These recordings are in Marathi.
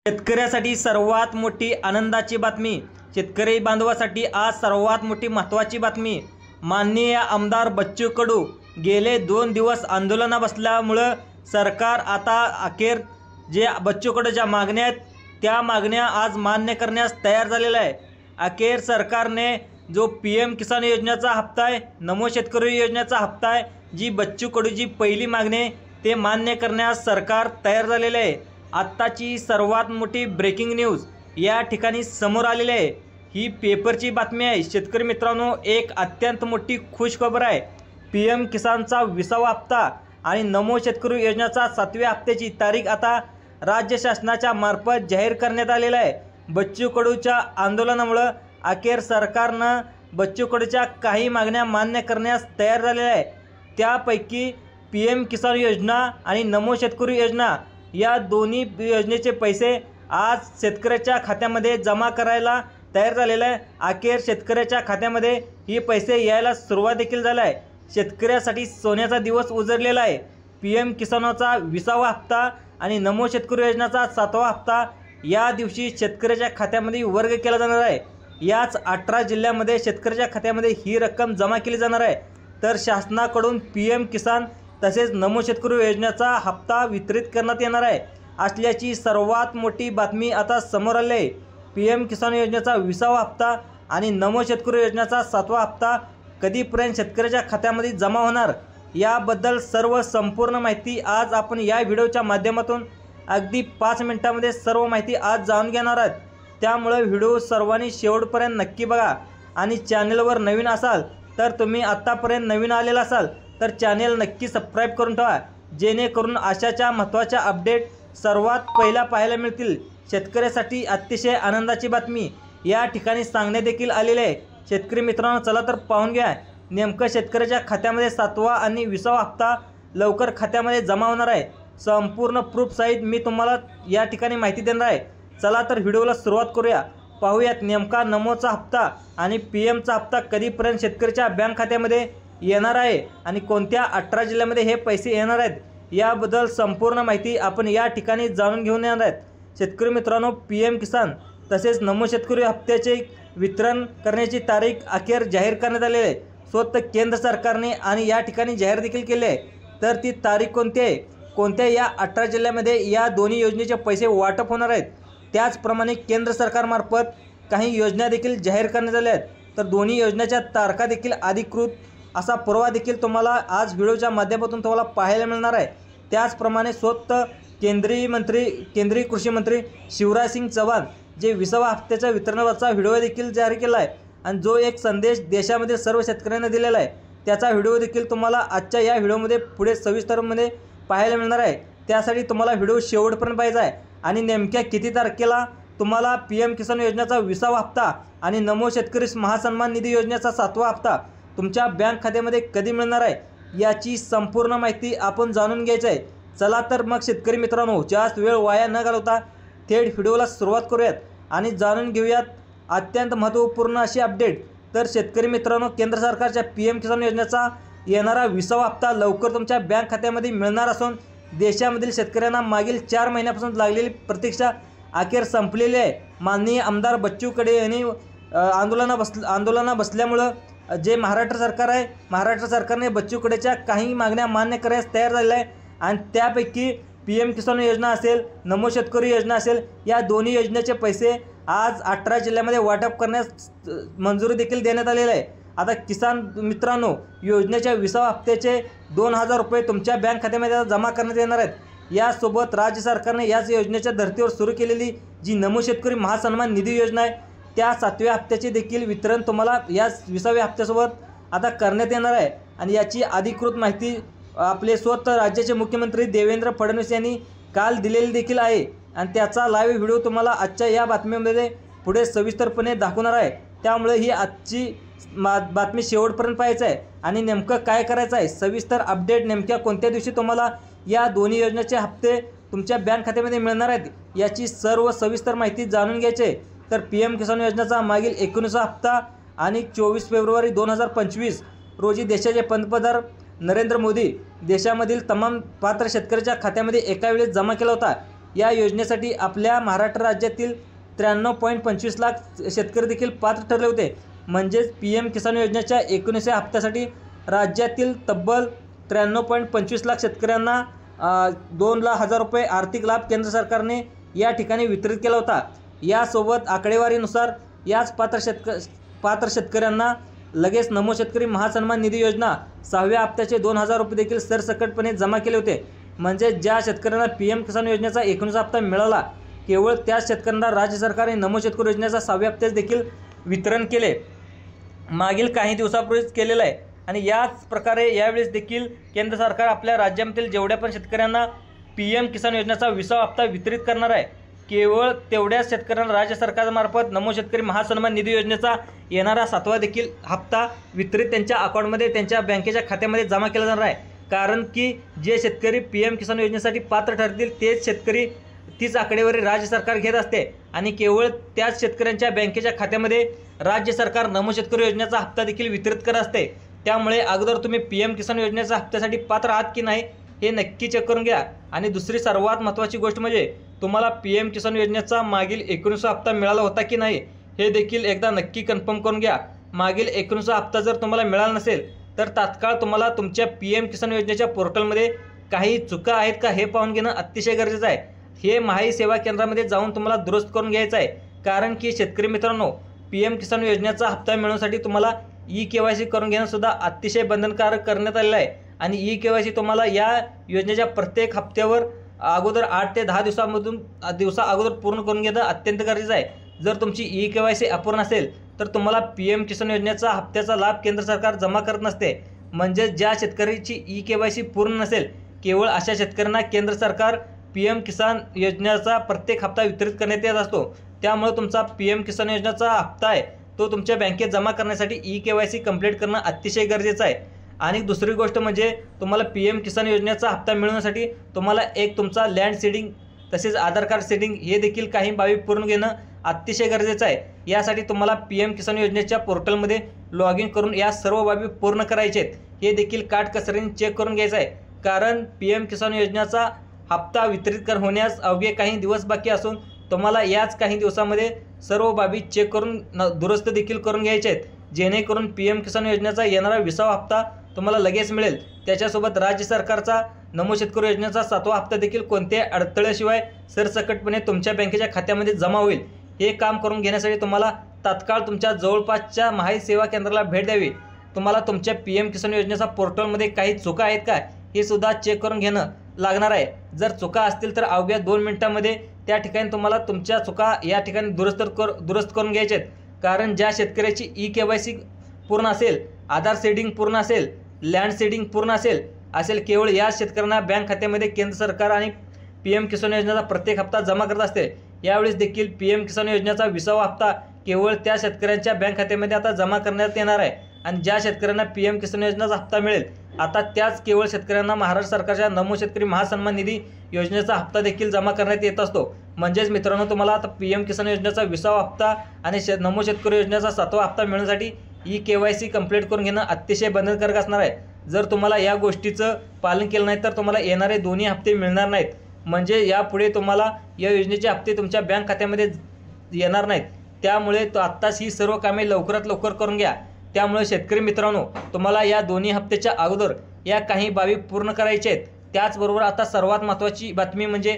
शेतकऱ्यासाठी सर्वात मोठी आनंदाची बातमी, शेतकरी बांधवासाठी आज सर्वात मोठी महत्त्वाची बातमी। माननीय आमदार बच्चू कडू गेले 2 दिवस आंदोलना बसल्यामुळं सरकार आता अखेर जे बच्चू कडूच्या मागण्या आहेत त्या मागण्या आज मान्य करण्यास तयार झालेला आहे। अखेर सरकारने जो PM किसान योजनेचा हप्ता आहे, नमो शेतकरी योजनेचा हप्ता आहे, जी बच्चू कडूची पहिली मागणी आहे ते मान्य करण्यास सरकार तयार झालेले आहे। आत्ताची सर्वात मोठी ब्रेकिंग न्यूज या ठिकाणी समोर आलेली आहे। ही पेपरची बातमी आहे। शेतकरी मित्रांनो, एक अत्यंत मोठी खुशखबर आहे। PM किसानचा 20वा हप्ता आणि नमो शेतकरी योजनेचा 7व्या हप्त्याची तारीख आता राज्य शासनाच्या मार्फत जाहीर करण्यात आलेला आहे। बच्चू कडूच्या आंदोलनामुळे अखेर सरकारनं बच्चू कडूच्या काही मागण्या मान्य करण्यास तयार झालेल्या आहे। त्यापैकी PM किसान योजना आणि नमो शेतकरी योजना या दोन्ही योजनेचे पैसे आज शेतकऱ्याच्या खात्यामध्ये जमा करायला तयार झालेला आहे। अखेर शेतकऱ्याच्या खात्यामध्ये ही पैसे यायला सुरुवात देखील झाली आहे। शेतकऱ्यासाठी सोन्याचा दिवस उजळलेला आहे। PM किसानचा 20वा हप्ता आणि नमो शेतकरी योजनेचा 7वा हप्ता या दिवशी शेतकऱ्याच्या खात्यामध्ये वर्ग केला जाणार आहे। याच 18 जिल्ह्यामध्ये शेतकऱ्याच्या खात्यामध्ये ही रक्कम जमा केली जाणार आहे। तर शासनाकडून PM किसान तसेच नमो शेतकरी योजनेचा हप्ता वितरित करण्यात येणार आहे असल्याची सर्वात मोठी बातमी आता समोर आली आहे। PM किसान योजनेचा 20वा हप्ता आणि नमो शेतकरी योजनेचा 7वा हप्ता कधीपर्यंत शेतकऱ्याच्या खात्यामध्ये जमा होणार याबद्दल सर्व संपूर्ण माहिती आज आपण या व्हिडिओच्या माध्यमातून अगदी 5 मिनिटांमध्ये सर्व माहिती आज जाणून घेणार आहोत। त्यामुळे व्हिडिओ सर्वांनी शेवटपर्यंत नक्की बघा आणि चॅनलवर नवीन असाल तर तुम्ही आत्तापर्यंत नवीन आलेला असाल तर चॅनल नक्की सबस्क्राईब करून ठेवा, जेणेकरून अशाच्या महत्त्वाच्या अपडेट सर्वात पहिला पाहायला मिळतील। शेतकऱ्यासाठी अतिशय आनंदाची बातमी या ठिकाणी सांगण्यात देखील आलेली आहे। शेतकरी मित्रांनो, चला तर पाहून घ्या नेमकं शेतकऱ्याच्या खात्यामध्ये 7वा आणि 20वा हप्ता लवकर खात्यामध्ये जमा होणार आहे। संपूर्ण प्रूफ सहित मी तुम्हाला या ठिकाणी माहिती देणार आहे। चला तर व्हिडिओला सुरुवात करूया। पाहूयात नेमका नमोचा हप्ता आणि PMचा हप्ता कधीपर्यंत शेतकऱ्याच्या बँक खात्यामध्ये येणार आहे आणि कोणत्या 18 जिल्ह्यामध्ये हे पैसे येणार आहेत याबद्दल संपूर्ण माहिती आपण या ठिकाणी जाणून घेऊन येणार आहेत। शेतकरी मित्रांनो, PM किसान तसेच नमो शेतकरी हप्त्याचे वितरण करण्याची तारीख अखेर जाहीर करण्यात आलेली आहे। स्वतः केंद्र सरकारने आणि या ठिकाणी जाहीर देखील केले आहे। तर ती तारीख कोणती आहे, कोणत्या या 18 जिल्ह्यामध्ये या दोन्ही योजनेचे पैसे वाटप होणार आहेत, त्याचप्रमाणे केंद्र सरकारमार्फत काही योजना देखील जाहीर करण्यात आल्या आहेत। तर दोन्ही योजनेच्या तारखा देखील अधिकृत असा पुरावा देखील तुम्हाला आज व्हिडिओच्या माध्यमातून तुम्हाला पाहायला मिळणार आहे। त्याचप्रमाणे स्वतः केंद्रीय कृषी मंत्री शिवराज सिंग चौहान जे 20वा हप्त्याच्या वितरणाचा व्हिडिओ देखील जाहीर केला आहे आणि जो एक संदेश देशामध्ये सर्व शेतकऱ्यांना दिलेला आहे त्याचा व्हिडिओ देखील तुम्हाला आजच्या या व्हिडिओमध्ये पुढे सविस्तरमध्ये पाहायला मिळणार आहे। त्यासाठी तुम्हाला व्हिडिओ शेवटपर्यंत पाहायचा आहे आणि नेमक्या किती तारखेला तुम्हाला PM किसान योजनेचा 20वा हप्ता आणि नमो शेतकरी महासन्मान निधी योजनेचा 7वा हप्ता तुमच्या बँक खात्यामध्ये कधी मिळणार आहे याची संपूर्ण माहिती आपण जाणून घ्यायची आहे। चला तर मग शेतकरी मित्रांनो, जास्त वेळ वाया न घालवता थेट व्हिडिओला सुरुवात करूयात आणि जाणून घेऊयात अत्यंत महत्त्वपूर्ण अशी अपडेट। तर शेतकरी मित्रांनो, केंद्र सरकारच्या PM किसान योजनेचा येणारा 20वा हप्ता लवकर तुमच्या बँक खात्यामध्ये मिळणार असून देशामधील शेतकऱ्यांना मागील 4 महिन्यापासून लागलेली प्रतीक्षा अखेर संपलेली आहे। माननीय आमदार बच्चू कडू यांनी आंदोलना बसल्यामुळं जे महाराष्ट्र सरकार आहे, महाराष्ट्र सरकारने बच्चू कडूच्या काही मागण्या मान्य करण्यास तयार झालेल्या आहे आणि त्यापैकी PM किसान योजना असेल, नमो शेतकरी योजना असेल, या दोन्ही योजनेचे पैसे आज 18 जिल्ह्यामध्ये वाटप करण्यास मंजुरी देखील देण्यात आलेली आहे। आता किसान मित्रांनो, योजनेच्या 20वा हप्त्याचे 2000 रुपये तुमच्या बँक खात्यामध्ये जमा करण्यात येणार आहेत। यासोबत राज्य सरकारने याच योजनेच्या धर्तीवर सुरू केलेली जी नमो शेतकरी महासन्मान निधी योजना आहे त्या 7व्या हप्त्याचे देखील वितरण तुम्हाला या 20व्या हप्त्यासोबत आता करण्यात येणार आहे आणि याची अधिकृत माहिती आपले स्वतः राज्याचे मुख्यमंत्री देवेंद्र फडणवीस यांनी काल दिलेली देखील आहे आणि त्याचा लाईव्ह व्हिडिओ तुम्हाला आजच्या या बातमीमध्ये पुढे सविस्तरपणे दाखवणार आहे। त्यामुळे ही आजची बातमी शेवटपर्यंत पाहायचं आहे आणि नेमकं काय करायचं आहे, सविस्तर अपडेट नेमक्या कोणत्या दिवशी तुम्हाला या दोन्ही योजनेचे हप्ते तुमच्या बँक खात्यामध्ये मिळणार आहेत याची सर्व सविस्तर माहिती जाणून घ्यायची आहे। तर PM किसान योजनेचा मागील 19वा हप्ता आणि 24 फेब्रुवारी 2025 रोजी देशाचे पंतप्रधान नरेंद्र मोदी देशामधील तमाम पात्र शेतकऱ्याच्या खात्यामध्ये एका वेळेस जमा केला होता। या योजनेसाठी आपल्या महाराष्ट्र राज्यातील 93.25 लाख शेतकरी देखील पात्र ठरले होते. म्हणजेच PM किसान योजनेच्या 19व्या हप्त्यासाठी राज्यातील तब्बल 93.25 लाख शेतकऱ्यांना 2,00,000 रुपये आर्थिक लाभ केंद्र सरकारने या ठिकाणी वितरित केला होता. यासोबत आकडेवारीनुसार याच पात्र शेतकऱ्यांना लगेच नमो शेतकरी महासन्मान निधी योजना 6व्या हप्त्याचे 2,000 रुपये देखील सरसकटपणे जमा केले होते. म्हणजे ज्या शेतकऱ्यांना PM किसान योजनेचा 19 हप्ता मिळाला, केवळ त्याच शेतकऱ्यांना राज्य सरकारने नमो शेतकरी योजनेचा 6व्या हप्त्याचे देखील वितरण केले. मागील काही दिवसापूर्वीच केलेलं आहे. आणि याच प्रकारे यावेळेस देखील केंद्र सरकार आपल्या राज्यामधील जेवढ्या पण शेतकऱ्यांना PM किसान योजनेचा 20वा हप्ता वितरित करणार आहे. केवळ तेवढ्याच शेतकऱ्यांना राज्य सरकारमार्फत नमो शेतकरी महासन्मान निधी योजनेचा येणारा 7वा देखील हप्ता वितरित त्यांच्या अकाउंटमध्ये, त्यांच्या बँकेच्या खात्यामध्ये जमा केला जाणार आहे. कारण की जे शेतकरी PM किसान योजनेसाठी पात्र ठरतील तेच शेतकरी, तीच आकडेवारी राज्य सरकार घेत असते आणि केवळ त्याच शेतकऱ्यांच्या बँकेच्या खात्यामध्ये राज्य सरकार नमो शेतकरी योजनेचा हप्ता देखील वितरित करत असते. त्यामुळे अगोदर तुम्ही PM किसान योजनेच्या हप्त्यासाठी पात्र आहात की नाही हे नक्की चेक करून घ्या. आणि दुसरी सर्वात महत्त्वाची गोष्ट म्हणजे तुम्हाला PM किसान योजनेचा मागील 19वा हप्ता मिळाला होता की नाही हे देखील एकदा नक्की कन्फर्म करून घ्या. मागील 19वा हप्ता जर तुम्हाला मिळाला नसेल तर तात्काळ तुम्हाला तुमच्या PM किसान योजनेच्या पोर्टलमध्ये काही चुका आहेत का हे पाहून घेणं अतिशय गरजेचं आहे. हे महाई सेवा केंद्रामध्ये जाऊन तुम्हाला दुरुस्त करून घ्यायचं आहे. कारण की शेतकरी मित्रांनो, PM किसान योजनेचा हप्ता मिळवण्यासाठी तुम्हाला EKYC करून घेणं सुद्धा अतिशय बंधनकारक करण्यात आलेलं आहे. आणि EKYC तुम्हाला या योजनेच्या प्रत्येक हप्त्यावर अगोदर 8 ते 10 दिवसा अगोदर पूर्ण करून घेणं अत्यंत गरजेचं आहे. जर तुमची EKYC अपूर्ण असेल तर तुम्हाला PM किसान योजनेचा हप्त्याचा लाभ केंद्र सरकार जमा करत नसते. म्हणजे ज्या शेतकऱ्याची EKYC पूर्ण नसेल, केवळ अशा शेतकऱ्यांना केंद्र सरकार PM किसान योजनेचा प्रत्येक हप्ता वितरित करण्यात येत असतो. त्यामुळे तुमचा PM किसान योजनेचा हप्ता आहे तो तुमच्या बँकेत जमा करण्यासाठी EKYC कंप्लीट करणं अतिशय गरजेचं आहे. आणि दुसरी गोष्ट म्हणजे तुम्हाला PM किसान योजनेचा हप्ता मिळवण्यासाठी तुम्हाला एक तुमचा लँड सीडिंग तसेच आधार कार्ड सीडिंग हे देखील काही बाबी पूर्ण घेणं अतिशय गरजेचं आहे. यासाठी तुम्हाला PM किसान योजनेच्या पोर्टलमध्ये लॉग इन करून या सर्व बाबी पूर्ण करायचे आहेत. हे देखील काटकसरीने चेक करून घ्यायचं आहे. कारण PM किसान योजनेचा हप्ता वितरित होण्यास अवघे काही दिवस बाकी असून तुम्हाला याच काही दिवसामध्ये सर्व बाबी चेक करून दुरुस्त देखील करून घ्यायचे आहेत. जेणेकरून PM किसान योजनेचा येणारा 20वा हप्ता तुम्हाला लगेच मिळेल. त्याच्यासोबत राज्य सरकारचा नमो शेतकरी योजनेचा 7वा हप्ता देखील कोणत्याही अडथळ्याशिवाय सरसकटपणे तुमच्या बँकेच्या खात्यामध्ये जमा होईल. हे काम करून घेण्यासाठी तुम्हाला तात्काळ तुमच्या जवळपासच्या महाई सेवा केंद्राला भेट द्यावी. तुम्हाला तुमच्या PM किसान योजनेचा पोर्टलमध्ये काही चुका आहेत का हे सुद्धा चेक करून घेणं लागणार आहे. जर चुका असतील तर अवघ्या 2 मिनिटांमध्ये त्या ठिकाणी तुम्हाला तुमच्या चुका या ठिकाणी दुरुस्त करून घ्यायचे आहेत. कारण ज्या शेतकऱ्याची EKYC पूर्ण असेल, आधार सीडिंग पूर्ण असेल, लँड सीडिंग पूर्ण असेल केवळ या शेतकऱ्यांना बँक खात्यामध्ये केंद्र सरकार आणि PM किसान योजनेचा प्रत्येक हप्ता जमा करत असते. यावेळेस देखील PM किसान योजनेचा 20वा हप्ता केवळ त्या शेतकऱ्यांच्या बँक खात्यामध्ये आता जमा करण्यात येणार आहे. आणि ज्या शेतकऱ्यांना PM किसान योजनेचा हप्ता मिळेल आता त्याच केवळ शेतकऱ्यांना महाराष्ट्र सरकारच्या नमो शेतकरी महासन्मान निधी योजनेचा हप्ता देखील जमा करण्यात येत असतो. म्हणजेच मित्रांनो, तुम्हाला आता PM किसान योजनेचा 20वा हप्ता आणि नमो शेतकरी योजनेचा 7वा हप्ता मिळण्यासाठी EKYC कंप्लीट करून घेणं अतिशय बंधनकारक असणार आहे. जर तुम्हाला या गोष्टीचं पालन केलं नाही तर तुम्हाला येणारे दोन्ही हप्ते मिळणार नाहीत. म्हणजे यापुढे तुम्हाला या योजनेचे हप्ते तुमच्या बँक खात्यामध्ये येणार नाहीत. त्यामुळे आत्ताच ही सर्व कामे लवकरात लवकर करून घ्या. त्यामुळे शेतकरी मित्रांनो, तुम्हाला या दोन्ही हप्त्याच्या अगोदर या काही बाबी पूर्ण करायच्या आहेत. त्याचबरोबर आता सर्वात महत्त्वाची बातमी म्हणजे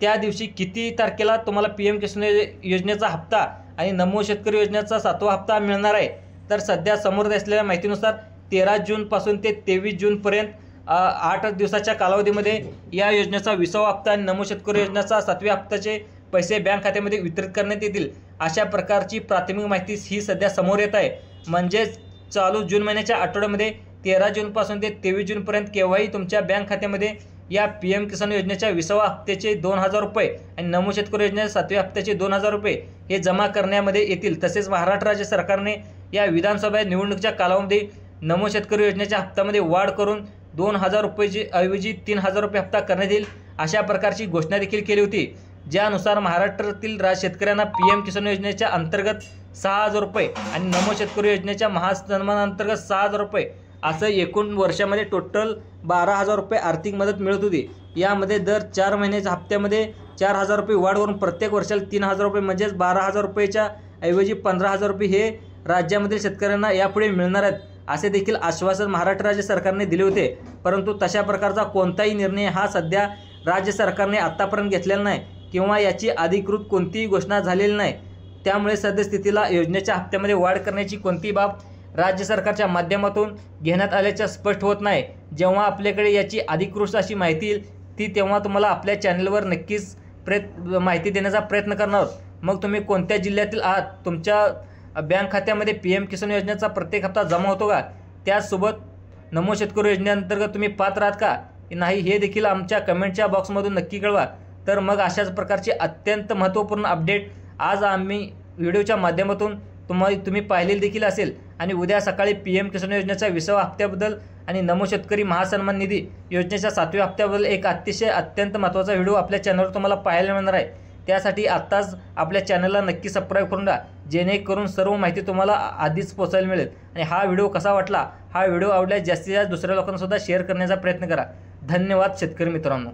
त्या दिवशी किती तारखेला तुम्हाला PM किसान योजनेचा हप्ता आणि नमो शेतकरी योजनेचा 7वा हप्ता मिळणार आहे. तर सध्या समोर असलेल्या माहितीनुसार 13 जूनपासून ते 23 जूनपर्यंत 8 दिवसाच्या कालावधीमध्ये या योजनेचा 20वा हप्ता आणि नमो शेतकरी योजनेचा 7व्या हप्त्याचे पैसे बँक खात्यामध्ये वितरित करण्यात येतील. अशा प्रकारची प्राथमिक माहिती ही सध्या समोर येत आहे. म्हणजेच चालू जून महिन्याच्या आठवड्यामध्ये 13 जूनपासून ते 23 जूनपर्यंत केव्हाही तुमच्या बँक खात्यामध्ये या PM किसान योजनेच्या 20वा हप्त्याचे 2,000 रुपये आणि नमो शेतकरी योजनेच्या 7व्या हप्त्याचे 2,000 रुपये हे जमा करण्यामध्ये येतील. तसेच महाराष्ट्र राज्य सरकारने या विधानसभा निवडणुकीच्या कालावधीमध्ये नमो शेतकरी योजनेच्या हप्त्यामध्ये वाढ करून 2,000 रुपये ऐवजी 3,000 रुपये हप्ता करण्यात येईल अशा प्रकारची घोषणा देखील केली होती. ज्यानुसार महाराष्ट्रातील शेतकऱ्यांना PM किसान योजनेच्या अंतर्गत 6,000 रुपये आणि नमो शेतकरी योजनेच्या महासन्मान अंतर्गत 6,000 रुपये असं एकूण वर्षामध्ये टोटल 12,000 रुपये आर्थिक मदत मिळत होती. यामध्ये दर 4 महिन्याच्या हप्त्यामध्ये 4,000 रुपये वाढ करून प्रत्येक वर्षाला 3,000 रुपये म्हणजेच 12,000 रुपयेच्या ऐवजी 15,000 रुपये हे राज्यामधील शेतकऱ्यांना यापुढे मिळणार आहेत असे देखील आश्वासन महाराष्ट्र राज्य सरकारने दिले होते। परंतु तशा प्रकारचा कोणताही निर्णय हा सध्या राज्य सरकारने आत्तापर्यंत घेतलेला नाही किंवा याची अधिकृत कोणतीही घोषणा झालेली नाही। त्यामुळे सद्यस्थितीला योजनेच्या हप्त्यामध्ये वाढ करण्याची कोणतीही बाब राज्य सरकारच्या माध्यमातून घेण्यात आल्याचे स्पष्ट होत नाही। जेव्हा आपल्याकडे याची अधिकृत अशी माहिती येईल ती तेव्हा तुम्हाला आपल्या चॅनलवर नक्कीच माहिती देण्याचा प्रयत्न करणार आहोत। मग तुम्ही कोणत्या जिल्ह्यातील आहात, तुमच्या बँक खात्यामध्ये PM किसान योजनेचा प्रत्येक हप्ता जमा होतो का, त्याचसोबत नमो शेतकरी योजनेअंतर्गत तुम्ही पात्र आहात का नाही हे देखील आमच्या कमेंटच्या बॉक्समधून नक्की कळवा। तर मग अशाच प्रकारचे अत्यंत महत्त्वपूर्ण अपडेट आज आम्ही व्हिडिओच्या माध्यमातून तुम्ही पाहिलेली देखील असेल आणि उद्या सकाळी PM किसान योजनेच्या 20व्या हप्त्याबद्दल आणि नमो शेतकरी महासन्मान निधी योजनेच्या 7व्या हप्त्याबद्दल एक अत्यंत महत्त्वाचा व्हिडिओ आपल्या चॅनलवर तुम्हाला पाहायला मिळणार आहे। त्यासाठी आत्ताच आपल्या चॅनलला नक्की सबस्क्राईब करून द्या जेणेकरून सर्व माहिती तुम्हाला आधीच पोहोचायला मिळेल। आणि हा व्हिडिओ कसा वाटला, हा व्हिडिओ आवडल्यास जास्तीत जास्त दुसऱ्या लोकांना सुद्धा शेअर करण्याचा प्रयत्न करा। धन्यवाद शेतकरी मित्रांनो।